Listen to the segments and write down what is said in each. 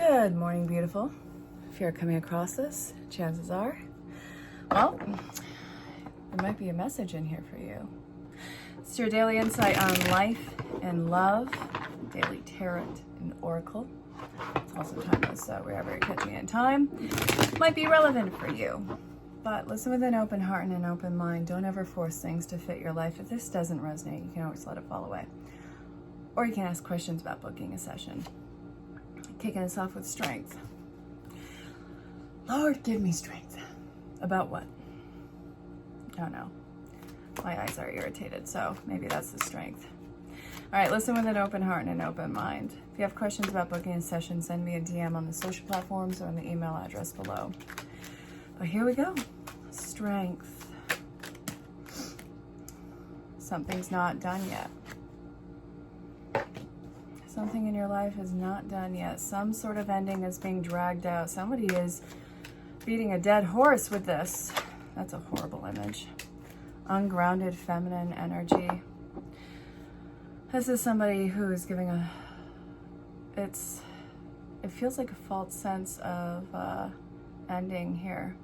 Good morning, beautiful. If you're coming across this, chances are, well, there might be a message in here for you. It's your daily insight on life and love, daily tarot and oracle. It's also timeless, so wherever you're catching it in time, might be relevant for you. But listen with an open heart and an open mind. Don't ever force things to fit your life. If this doesn't resonate, you can always let it fall away. Or you can ask questions about booking a session. Kicking us off with strength. Lord, give me strength. About what? I don't know. My eyes are irritated, so maybe that's the strength. All right, listen with an open heart and an open mind. If you have questions about booking a session, send me a DM on the social platforms or on the email address below. But here we go. Strength. Something's not done yet. Something in your life is not done yet. Some sort of ending is being dragged out. Somebody is beating a dead horse with this. That's a horrible image. Ungrounded feminine energy. This is somebody who is giving it feels like a false sense of ending here.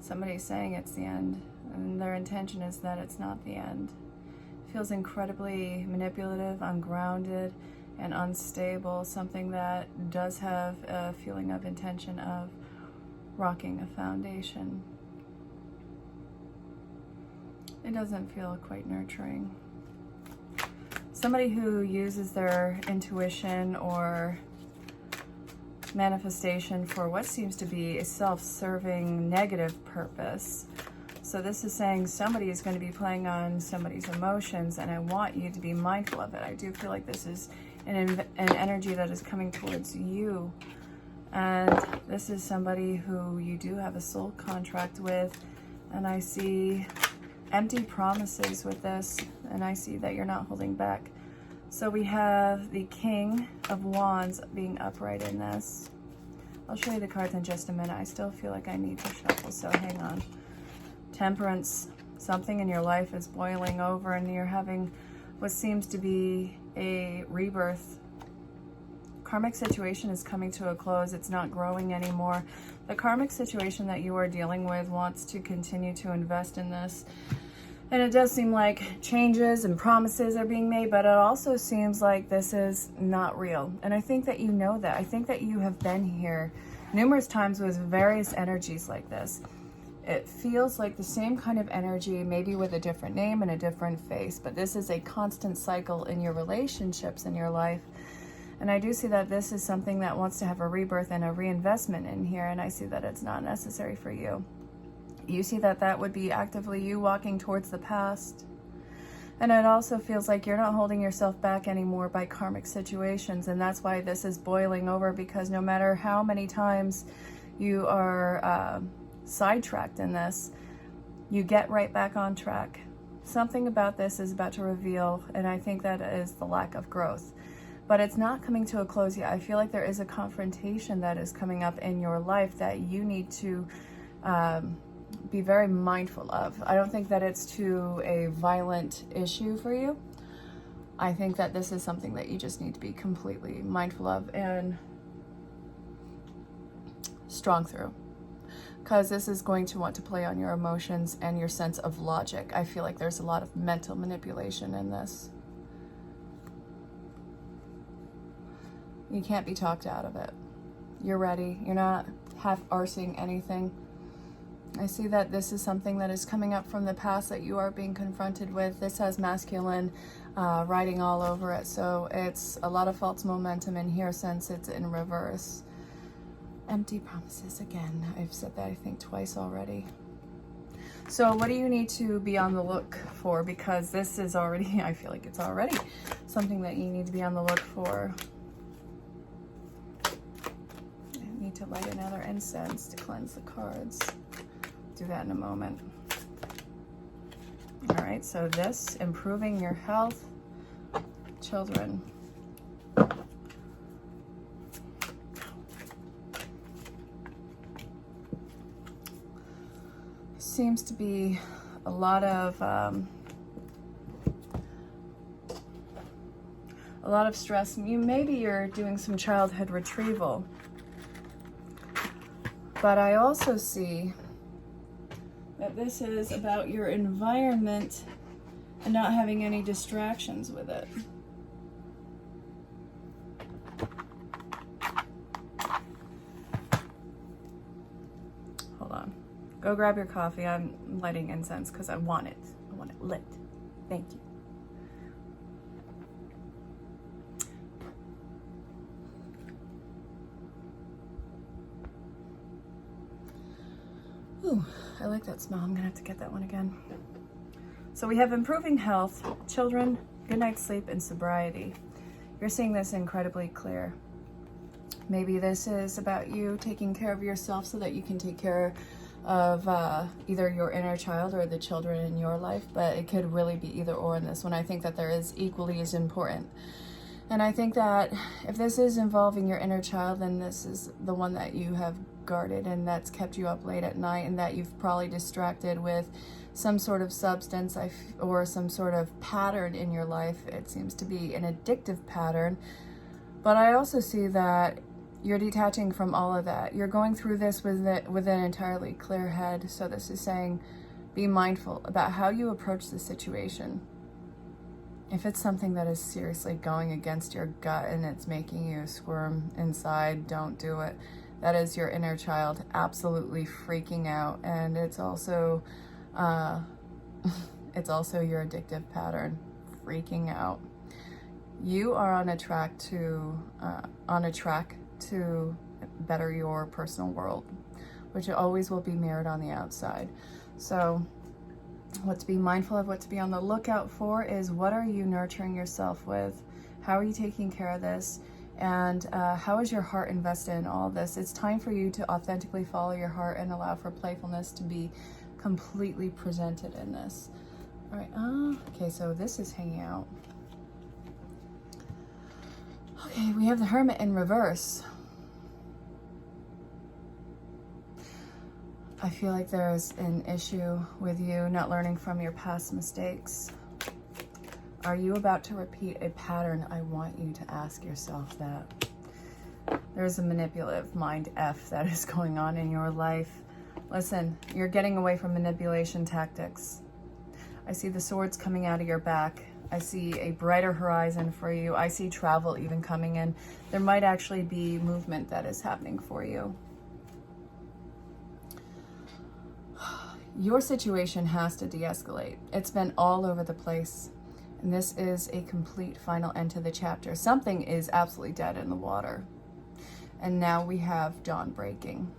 Somebody's saying it's the end, and their intention is that it's not the end. It feels incredibly manipulative, ungrounded, and unstable, something that does have a feeling of intention of rocking a foundation. It doesn't feel quite nurturing. Somebody who uses their intuition or manifestation for what seems to be a self-serving negative purpose. So this is saying somebody is going to be playing on somebody's emotions, and I want you to be mindful of it. I do feel like this is an energy that is coming towards you, and this is somebody who you do have a soul contract with, and I see empty promises with this, and I see that you're not holding back. So we have the King of Wands being upright in this. I'll show you the cards in just a minute. I still feel like I need to shuffle, so hang on. Temperance. Something in your life is boiling over, and you're having what seems to be a rebirth. Karmic situation is coming to a close. It's not growing anymore. The karmic situation that you are dealing with wants to continue to invest in this. And it does seem like changes and promises are being made, but it also seems like this is not real. And I think that you know that. I think that you have been here numerous times with various energies like this. It feels like the same kind of energy, maybe with a different name and a different face, but this is a constant cycle in your relationships in your life. And I do see that this is something that wants to have a rebirth and a reinvestment in here, and I see that it's not necessary for you. You see that that would be actively you walking towards the past. And it also feels like you're not holding yourself back anymore by karmic situations, and that's why this is boiling over, because no matter how many times you are sidetracked in this, you get right back on track. Something about this is about to reveal, and I think that is the lack of growth. But it's not coming to a close yet. I feel like there is a confrontation that is coming up in your life that you need to be very mindful of. I don't think that it's to a violent issue for you. I think that this is something that you just need to be completely mindful of and strong through. Because this is going to want to play on your emotions and your sense of logic. I feel like there's a lot of mental manipulation in this. You can't be talked out of it. You're ready. You're not half-arsing anything. I see that this is something that is coming up from the past that you are being confronted with. This has masculine writing all over it. So it's a lot of false momentum in here since it's in reverse. Empty promises again. I've said that I think twice already. So what do you need to be on the look for? Because this is already, I feel like it's already something that you need to be on the look for. I need to light another incense to cleanse the cards. Do that in a moment. All right, so this, improving your health, children. Seems to be a lot of lot of stress. Maybe you're doing some childhood retrieval. But I also see that this is about your environment and not having any distractions with it. Hold on. Go grab your coffee. I'm lighting incense because I want it. I want it lit. Thank you. Ooh, I like that smell. I'm gonna have to get that one again. So we have improving health, children, good night's sleep, and sobriety. You're seeing this incredibly clear. Maybe this is about you taking care of yourself so that you can take care of either your inner child or the children in your life, but it could really be either or in this one. I think that there is equally as important. And I think that if this is involving your inner child, then this is the one that you have guarded and that's kept you up late at night, and that you've probably distracted with some sort of substance or some sort of pattern in your life. It seems to be an addictive pattern. But I also see that you're detaching from all of that. You're going through this with an entirely clear head. So this is saying, be mindful about how you approach the situation. If it's something that is seriously going against your gut and it's making you squirm inside, don't do it. That is your inner child absolutely freaking out. And it's also your addictive pattern freaking out. You are on a track to better your personal world, which always will be mirrored on the outside. So what to be mindful of, what to be on the lookout for is, what are you nurturing yourself with? How are you taking care of this? And how is your heart invested in all of this? It's time for you to authentically follow your heart and allow for playfulness to be completely presented in this. All right, okay, so this is hanging out. Okay, we have the Hermit in reverse. I feel like there's an issue with you not learning from your past mistakes. Are you about to repeat a pattern? I want you to ask yourself that. There's a manipulative mind F that is going on in your life. Listen, you're getting away from manipulation tactics. I see the swords coming out of your back. I see a brighter horizon for you. I see travel even coming in. There might actually be movement that is happening for you. Your situation has to de-escalate. It's been all over the place. And this is a complete final end to the chapter. Something is absolutely dead in the water. And now we have dawn breaking.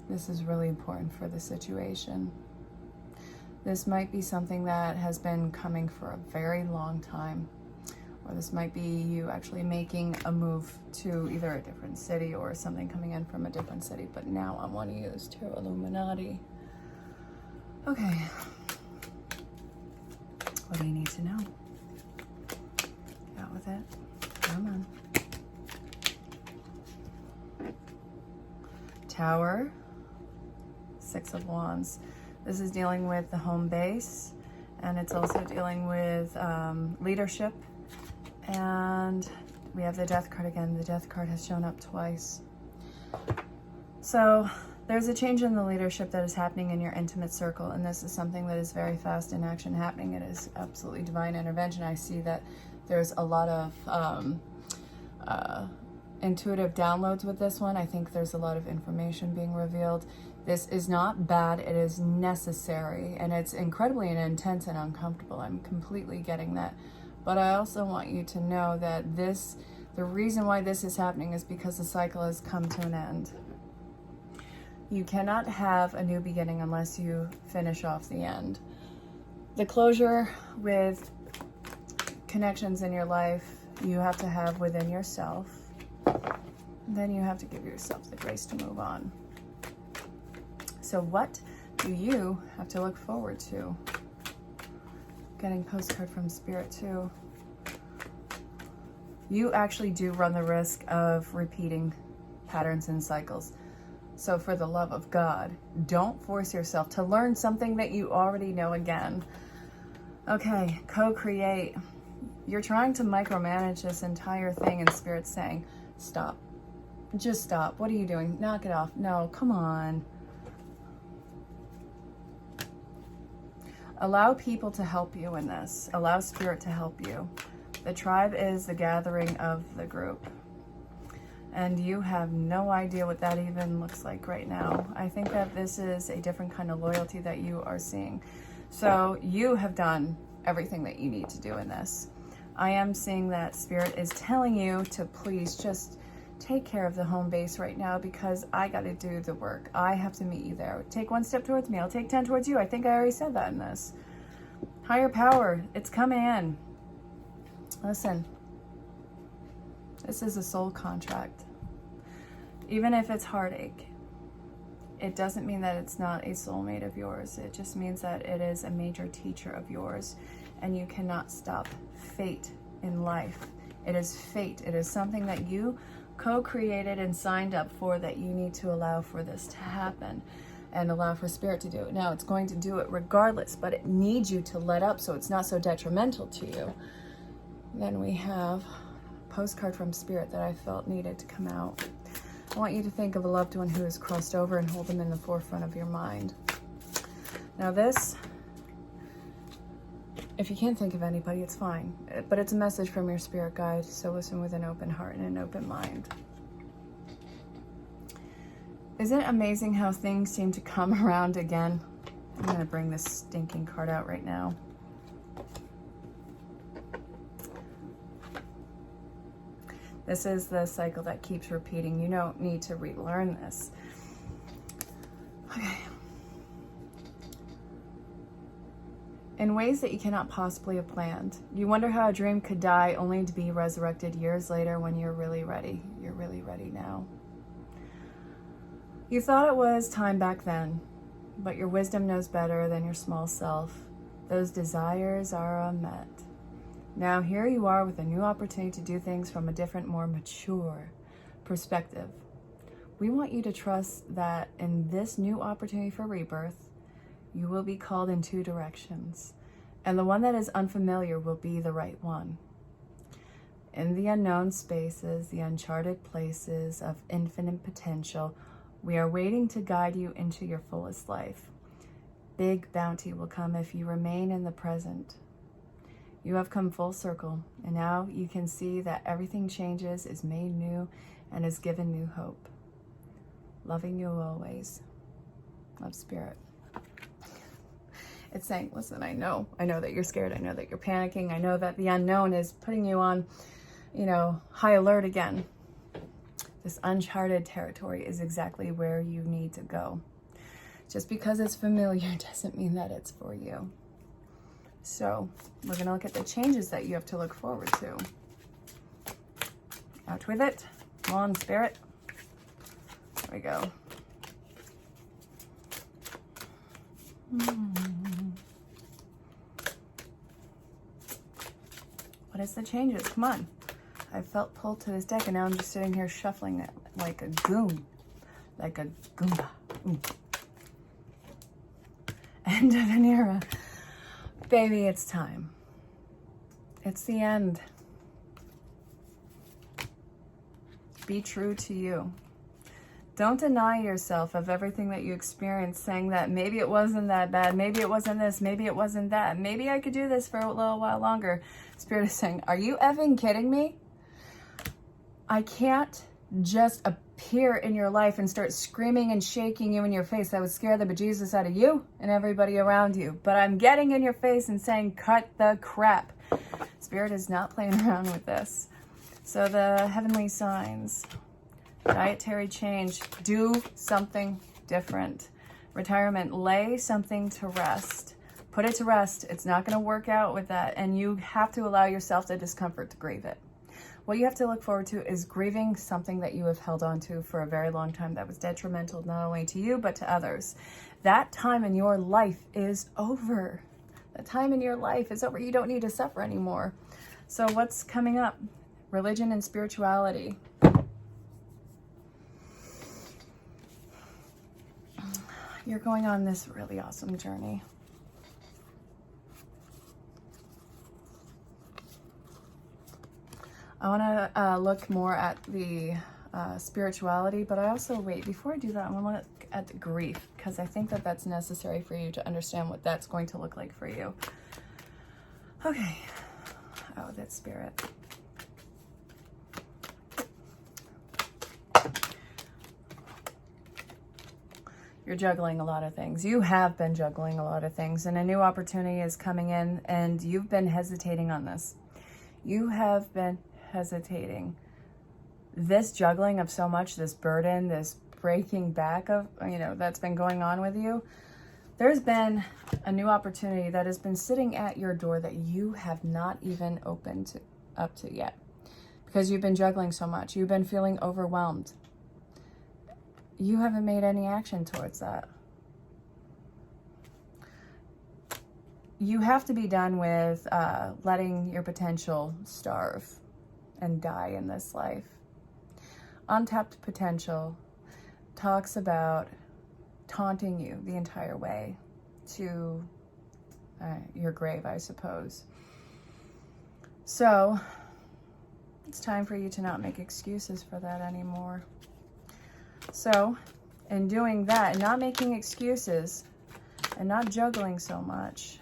This is really important for the situation. This might be something that has been coming for a very long time. Or this might be you actually making a move to either a different city or something coming in from a different city. But now I want to use Tarot Illuminati. Okay. What do you need to know? Get out with it. Come on. Tower. Six of Wands. This is dealing with the home base, and it's also dealing with leadership. And we have the Death card again. The Death card has shown up twice. So there's a change in the leadership that is happening in your intimate circle, and this is something that is very fast in action happening. It is absolutely divine intervention. I see that there's a lot of intuitive downloads with this one. I think there's a lot of information being revealed. This is not bad, it is necessary, and it's incredibly intense and uncomfortable. I'm completely getting that. But I also want you to know that the reason why this is happening is because the cycle has come to an end. You cannot have a new beginning unless you finish off the end. The closure with connections in your life you have to have within yourself. Then you have to give yourself the grace to move on. So what do you have to look forward to? Getting postcard from Spirit too. You actually do run the risk of repeating patterns and cycles. So for the love of God, don't force yourself to learn something that you already know again. Okay, co-create. You're trying to micromanage this entire thing, and Spirit's saying, stop. Just stop. What are you doing? Knock it off. No, come on. Allow people to help you in this. Allow Spirit to help you. The tribe is the gathering of the group. And you have no idea what that even looks like right now. I think that this is a different kind of loyalty that you are seeing. So you have done everything that you need to do in this. I am seeing that Spirit is telling you to please just take care of the home base right now, because I got to do the work. I have to meet you there. Take 1 step towards me. I'll take 10 towards you. I think I already said that in this. Higher power, it's coming in. Listen, this is a soul contract. Even if it's heartache, it doesn't mean that it's not a soulmate of yours. It just means that it is a major teacher of yours, and you cannot stop fate in life. It is fate. It is something that you co-created and signed up for, that you need to allow for this to happen and allow for Spirit to do it. Now, it's going to do it regardless, but it needs you to let up so it's not so detrimental to you. Then we have a postcard from Spirit that I felt needed to come out. I want you to think of a loved one who has crossed over and hold them in the forefront of your mind. Now this, if you can't think of anybody, it's fine. But it's a message from your spirit guide, so listen with an open heart and an open mind. Isn't it amazing how things seem to come around again? I'm going to bring this stinking card out right now. This is the cycle that keeps repeating. You don't need to relearn this. Okay. In ways that you cannot possibly have planned. You wonder how a dream could die only to be resurrected years later when you're really ready. You're really ready now. You thought it was time back then, but your wisdom knows better than your small self. Those desires are unmet. Now here you are with a new opportunity to do things from a different, more mature perspective. We want you to trust that in this new opportunity for rebirth, you will be called in 2 directions, and the one that is unfamiliar will be the right one. In the unknown spaces, the uncharted places of infinite potential, we are waiting to guide you into your fullest life. Big bounty will come if you remain in the present. You have come full circle, and now you can see that everything changes, is made new, and is given new hope. Loving you always. Love, Spirit. It's saying, listen, I know that you're scared. I know that you're panicking. I know that the unknown is putting you on, high alert again. This uncharted territory is exactly where you need to go. Just because it's familiar doesn't mean that it's for you. So we're going to look at the changes that you have to look forward to. Out with it. Come on, Spirit. There we go. What is the changes? Come on. I felt pulled to this deck, and now I'm just sitting here shuffling it like a goon. Like a goomba. End of an era. Baby, it's time. It's the end. Be true to you. Don't deny yourself of everything that you experienced, saying that maybe it wasn't that bad, maybe it wasn't this, maybe it wasn't that, maybe I could do this for a little while longer. Spirit is saying, are you effing kidding me? I can't just appear in your life and start screaming and shaking you in your face. That would scare the bejesus out of you and everybody around you. But I'm getting in your face and saying, cut the crap. Spirit is not playing around with this. So the heavenly signs, dietary change, do something different. Retirement, lay something to rest. Put it to rest. It's not going to work out with that. And you have to allow yourself the discomfort to grieve it. What you have to look forward to is grieving something that you have held on to for a very long time that was detrimental not only to you, but to others. That time in your life is over. That time in your life is over. You don't need to suffer anymore. So what's coming up? Religion and spirituality. You're going on this really awesome journey. I want to look more at the spirituality, but I also, wait, before I do that, I want to look at the grief, because I think that that's necessary for you to understand what that's going to look like for you. Okay. Oh, that's spirit. You're juggling a lot of things. You have been juggling a lot of things, and a new opportunity is coming in, and you've been hesitating on this. You have been hesitating. This juggling of so much, this burden, this breaking back of, that's been going on with you. There's been a new opportunity that has been sitting at your door that you have not even opened up to yet, because you've been juggling so much. You've been feeling overwhelmed. You haven't made any action towards that. You have to be done with letting your potential starve and die in this life. Untapped potential talks about taunting you the entire way to your grave, I suppose. So it's time for you to not make excuses for that anymore. So in doing that, and not making excuses, and not juggling so much,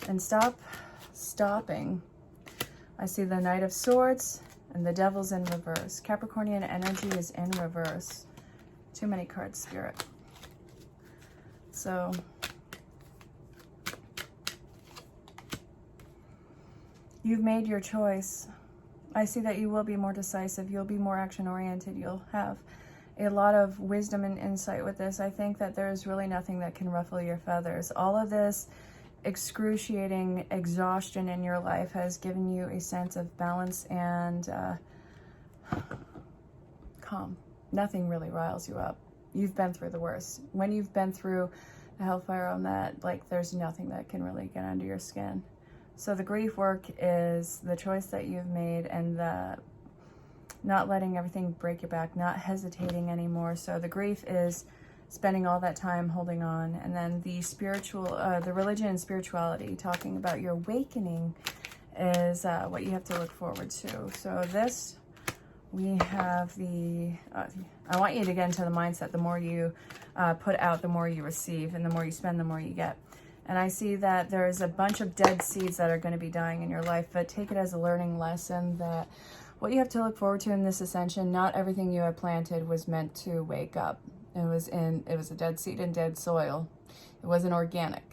and stopping, I see the Knight of Swords and the Devil's in reverse. Capricornian energy is in reverse. Too many cards, Spirit. So you've made your choice. I see that you will be more decisive. You'll be more action-oriented. You'll have a lot of wisdom and insight with this. I think that there's really nothing that can ruffle your feathers. All of this excruciating exhaustion in your life has given you a sense of balance and calm. Nothing really riles you up. You've been through the worst. When you've been through the hellfire on that, like, there's nothing that can really get under your skin. So the grief work is the choice that you've made, and the not letting everything break your back, not hesitating anymore. So the grief is spending all that time holding on. And then the the religion and spirituality, talking about your awakening, is what you have to look forward to. So this, we have the, I want you to get into the mindset, the more you put out, the more you receive, and the more you spend, the more you get. And I see that there's a bunch of dead seeds that are going to be dying in your life, but take it as a learning lesson that what you have to look forward to in this ascension, not everything you have planted was meant to wake up. It was a dead seed in dead soil. It wasn't organic.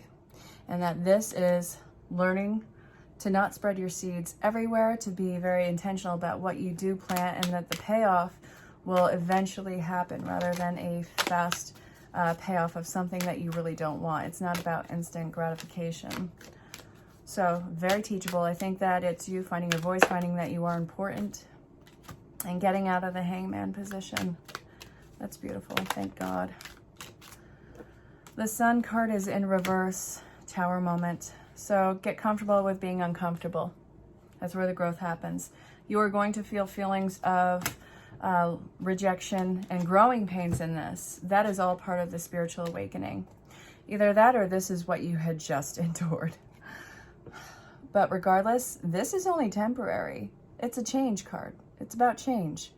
And that this is learning to not spread your seeds everywhere, to be very intentional about what you do plant, and that the payoff will eventually happen rather than a fast payoff of something that you really don't want. It's not about instant gratification. So very teachable. I think that it's you finding your voice, finding that you are important, and getting out of the hangman position. That's beautiful. Thank God. The Sun card is in reverse. Tower moment. So get comfortable with being uncomfortable. That's where the growth happens. You are going to feel feelings of rejection and growing pains in this. That is all part of the spiritual awakening. Either that or this is what you had just endured. But regardless, this is only temporary. It's a change card. It's about change.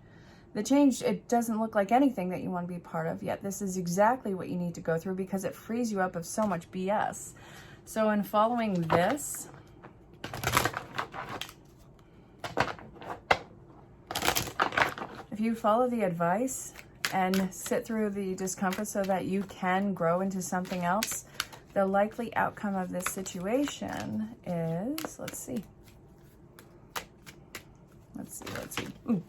The change, it doesn't look like anything that you want to be part of yet. This is exactly what you need to go through, because it frees you up of so much BS. So in following this, if you follow the advice and sit through the discomfort so that you can grow into something else, the likely outcome of this situation is, let's see. Ooh.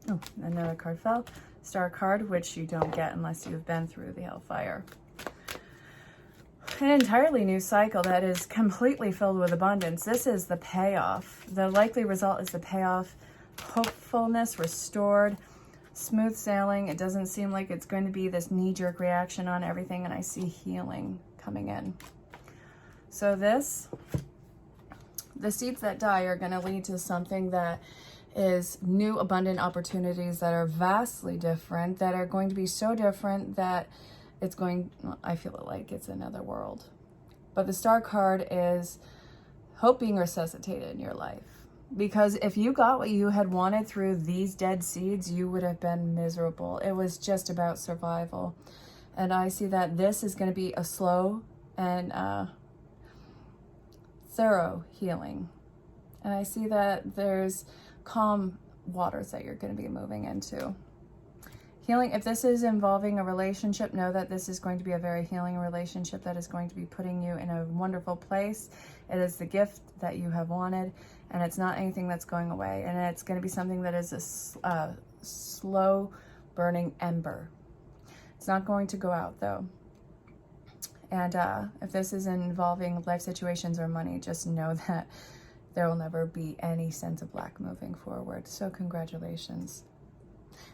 Oh, another card fell. Star card, which you don't get unless you've been through the hellfire. An entirely new cycle that is completely filled with abundance. This is the payoff. The likely result is the payoff. Hopefulness restored. Smooth sailing. It doesn't seem like it's going to be this knee-jerk reaction on everything, and I see healing coming in. So this, the seeds that die are going to lead to something that is new, abundant opportunities that are vastly different, that are going to be so different that it's going, I feel it like it's another world. But the Star card is hope being resuscitated in your life. Because if you got what you had wanted through these dead seeds, you would have been miserable. It was just about survival. And I see that this is going to be a slow and thorough healing. And I see that there's calm waters that you're going to be moving into. Healing, if this is involving a relationship, know that this is going to be a very healing relationship that is going to be putting you in a wonderful place. It is the gift that you have wanted, and it's not anything that's going away. And it's going to be something that is a slow burning ember. It's not going to go out though. And if this is involving life situations or money, just know that there will never be any sense of lack moving forward. So congratulations.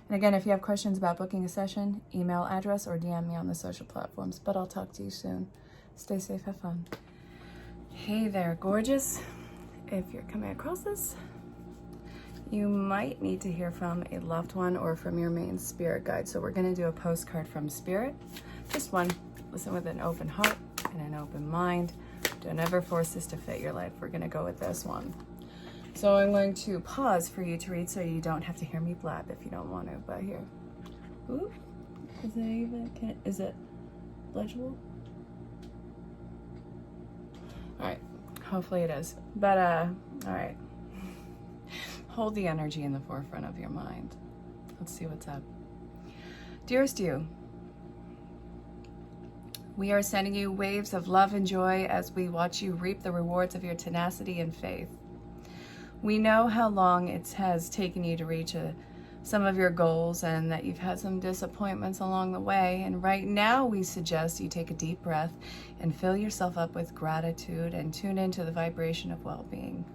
And again, if you have questions about booking a session, email address or DM me on the social platforms. But I'll talk to you soon. Stay safe, have fun. Hey there, gorgeous. If you're coming across this, you might need to hear from a loved one or from your main spirit guide. So we're going to do a postcard from spirit. Just one. Listen with an open heart and an open mind. Don't ever force this to fit your life. We're going to go with this one. So I'm going to pause for you to read so you don't have to hear me blab if you don't want to. But here. Ooh. Is it even, is it legible? All right. Hopefully it is. But, all right. Hold the energy in the forefront of your mind. Let's see what's up. Dearest you, we are sending you waves of love and joy as we watch you reap the rewards of your tenacity and faith. We know how long it has taken you to reach some of your goals and that you've had some disappointments along the way. And right now we suggest you take a deep breath and fill yourself up with gratitude and tune into the vibration of well-being.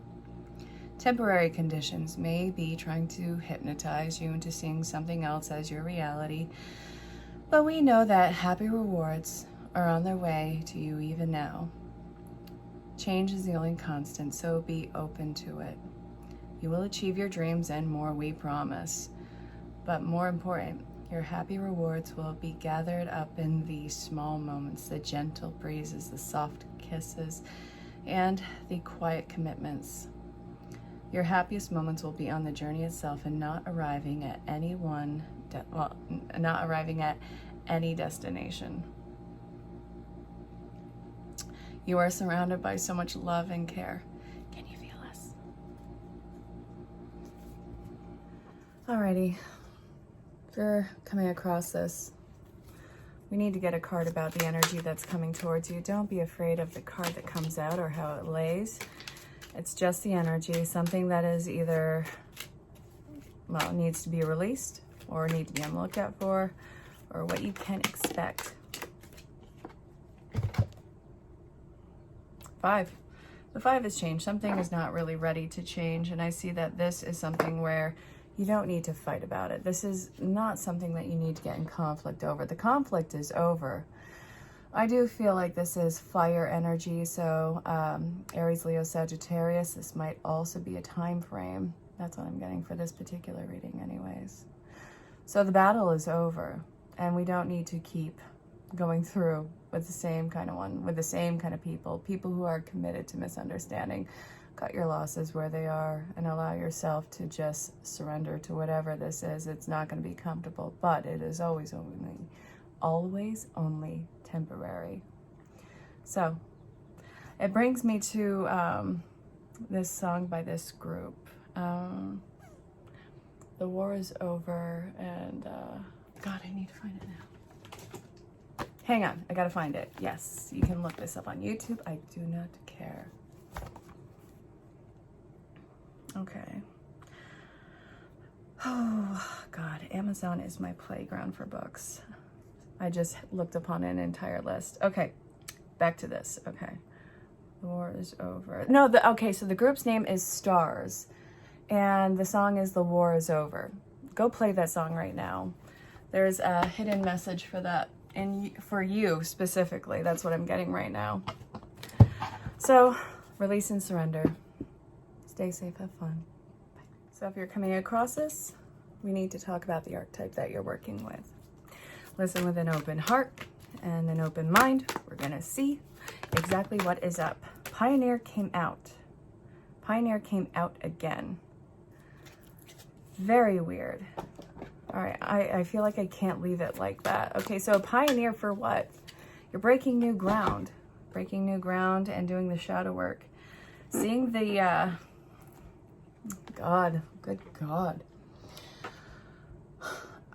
Temporary conditions may be trying to hypnotize you into seeing something else as your reality, but we know that happy rewards are on their way to you even now. Change is the only constant, so be open to it. You will achieve your dreams and more, we promise. But more important, your happy rewards will be gathered up in the small moments, the gentle breezes, the soft kisses, and the quiet commitments. Your happiest moments will be on the journey itself and not arriving at any destination. You are surrounded by so much love and care. Can you feel us? Alrighty. If you're coming across this, we need to get a card about the energy that's coming towards you. Don't be afraid of the card that comes out or how it lays. It's just the energy, something that is either, well, needs to be released or need to be on the lookout for, or what you can expect. 5. The 5 has changed. Something is not really ready to change, and I see that this is something where you don't need to fight about it. This is not something that you need to get in conflict over. The conflict is over. I do feel like this is fire energy, so Aries, Leo, Sagittarius, this might also be a time frame. That's what I'm getting for this particular reading anyways. So the battle is over, and we don't need to keep going through with the same kind of one, with the same kind of people who are committed to misunderstanding. Cut your losses where they are and allow yourself to just surrender to whatever this is. It's not going to be comfortable, but it is always only temporary. So it brings me to this song by this group. The war is over, and God, I need to find it now. Hang on, I gotta find it. Yes, you can look this up on YouTube. I do not care. Okay. Oh, God, Amazon is my playground for books. I just looked upon an entire list. Okay, back to this. Okay, the war is over. No, okay, so the group's name is Stars, and the song is The War is Over. Go play that song right now. There's a hidden message for that, and for you specifically. That's what I'm getting right now. So, release and surrender. Stay safe, have fun. Bye. So if you're coming across this, we need to talk about the archetype that you're working with. Listen with an open heart and an open mind. We're gonna see exactly what is up. Pioneer came out. Pioneer came out again. Very weird. All right, I feel like I can't leave it like that. Okay, so pioneer for what? You're breaking new ground. Breaking new ground and doing the shadow work. Seeing the, God, good God.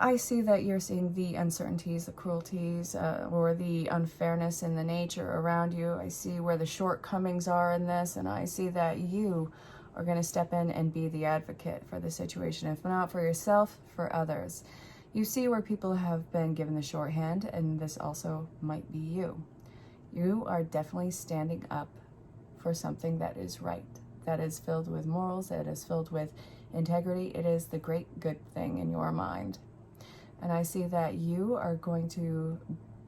I see that you're seeing the uncertainties, the cruelties, or the unfairness in the nature around you. I see where the shortcomings are in this, and I see that you are going to step in and be the advocate for the situation. If not for yourself, for others. You see where people have been given the shorthand, and this also might be you. You are definitely standing up for something that is right, that is filled with morals, that is filled with integrity. It is the great good thing in your mind. And I see that you are going to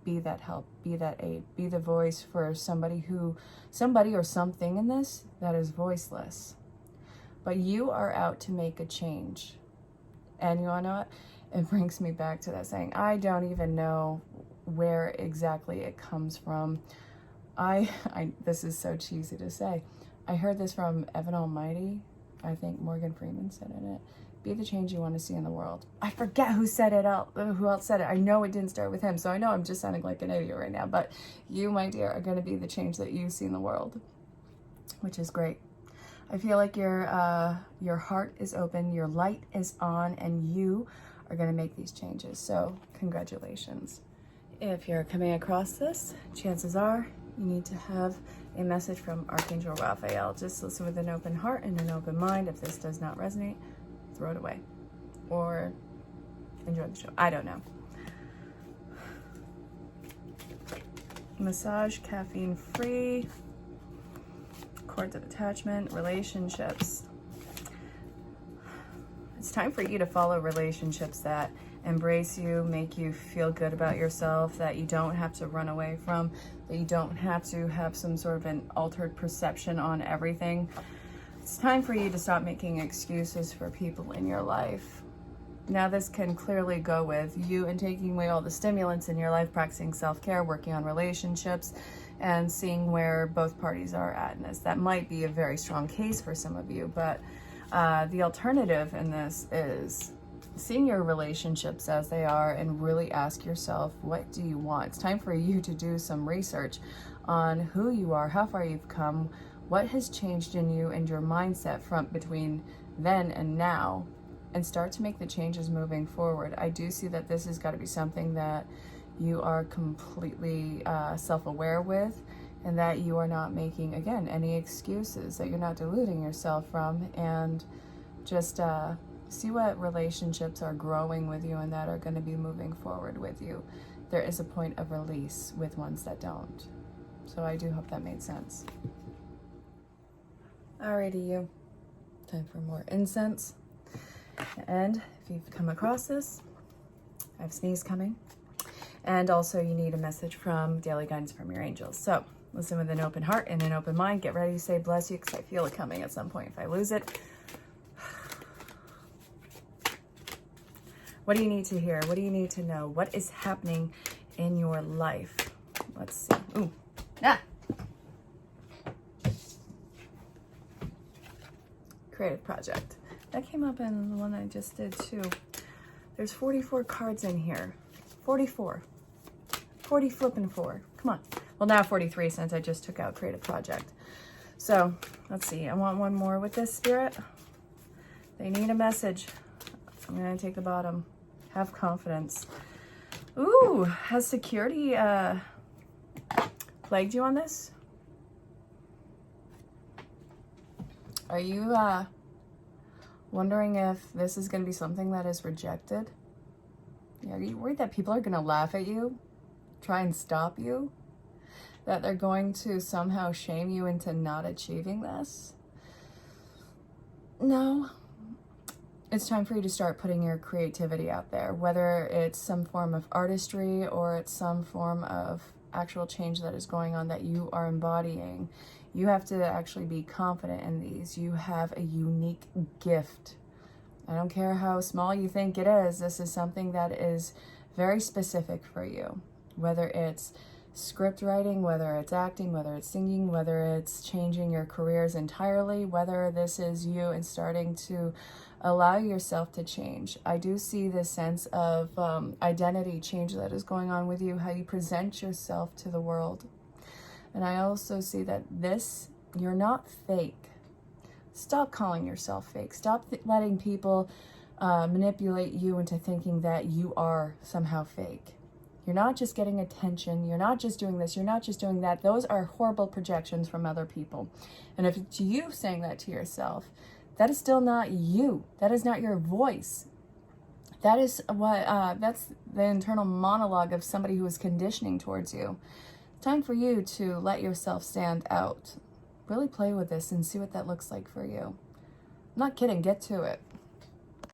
be that help, be that aid, be the voice for somebody or something in this that is voiceless. But you are out to make a change. And you wanna know what? It brings me back to that saying, I don't even know where exactly it comes from. This is so cheesy to say. I heard this from Evan Almighty. I think Morgan Freeman said in it. Be the change you want to see in the world. I forget who else said it. I know it didn't start with him, so I know I'm just sounding like an idiot right now, but you, my dear, are going to be the change that you see in the world, which is great. I feel like your heart is open, your light is on, and you are going to make these changes. So congratulations. If you're coming across this, chances are you need to have a message from Archangel Raphael. Just listen with an open heart and an open mind. If this does not resonate, throw it away or enjoy the show. I don't know. Massage, caffeine free, cords of attachment, relationships. It's time for you to follow relationships that embrace you, make you feel good about yourself, that you don't have to run away from, that you don't have to have some sort of an altered perception on everything. It's time for you to stop making excuses for people in your life. Now this can clearly go with you and taking away all the stimulants in your life, practicing self-care, working on relationships, and seeing where both parties are at in this. That might be a very strong case for some of you, but the alternative in this is seeing your relationships as they are and really ask yourself, what do you want? It's time for you to do some research on who you are, how far you've come, what has changed in you and your mindset from between then and now, and start to make the changes moving forward. I do see that this has got to be something that you are completely self-aware with, and that you are not making, again, any excuses, that you're not deluding yourself from, and just see what relationships are growing with you and that are going to be moving forward with you. There is a point of release with ones that don't. So I do hope that made sense. Alrighty, you. Time for more incense. And if you've come across this, I have sneeze coming. And also you need a message from daily guidance from your angels. So listen with an open heart and an open mind. Get ready to say bless you, because I feel it coming at some point if I lose it. What do you need to hear? What do you need to know? What is happening in your life? Let's see. Ooh. Ah! Creative project. That came up in the one I just did too. There's 44 cards in here. 44. 40 flipping 4. Come on. Well, now 43 since I just took out creative project. So let's see. I want one more with this, Spirit. They need a message. I'm going to take the bottom. Have confidence. Ooh, has security plagued you on this? Are you wondering if this is going to be something that is rejected? Yeah, are you worried that people are going to laugh at you, try and stop you? That they're going to somehow shame you into not achieving this? No. It's time for you to start putting your creativity out there, whether it's some form of artistry or it's some form of actual change that is going on that you are embodying. You have to actually be confident in these. You have a unique gift. I don't care how small you think it is. This is something that is very specific for you, whether it's script writing, whether it's acting, whether it's singing, whether it's changing your careers entirely, whether this is you and starting to allow yourself to change. I do see this sense of identity change that is going on with you, how you present yourself to the world. And I also see that you're not fake. Stop calling yourself fake. Stop letting people manipulate you into thinking that you are somehow fake. You're not just getting attention. You're not just doing this. You're not just doing that. Those are horrible projections from other people. And if it's you saying that to yourself, that is still not you. That is not your voice. That is that's the internal monologue of somebody who is conditioning towards you. It's time for you to let yourself stand out. Really play with this and see what that looks like for you. I'm not kidding. Get to it.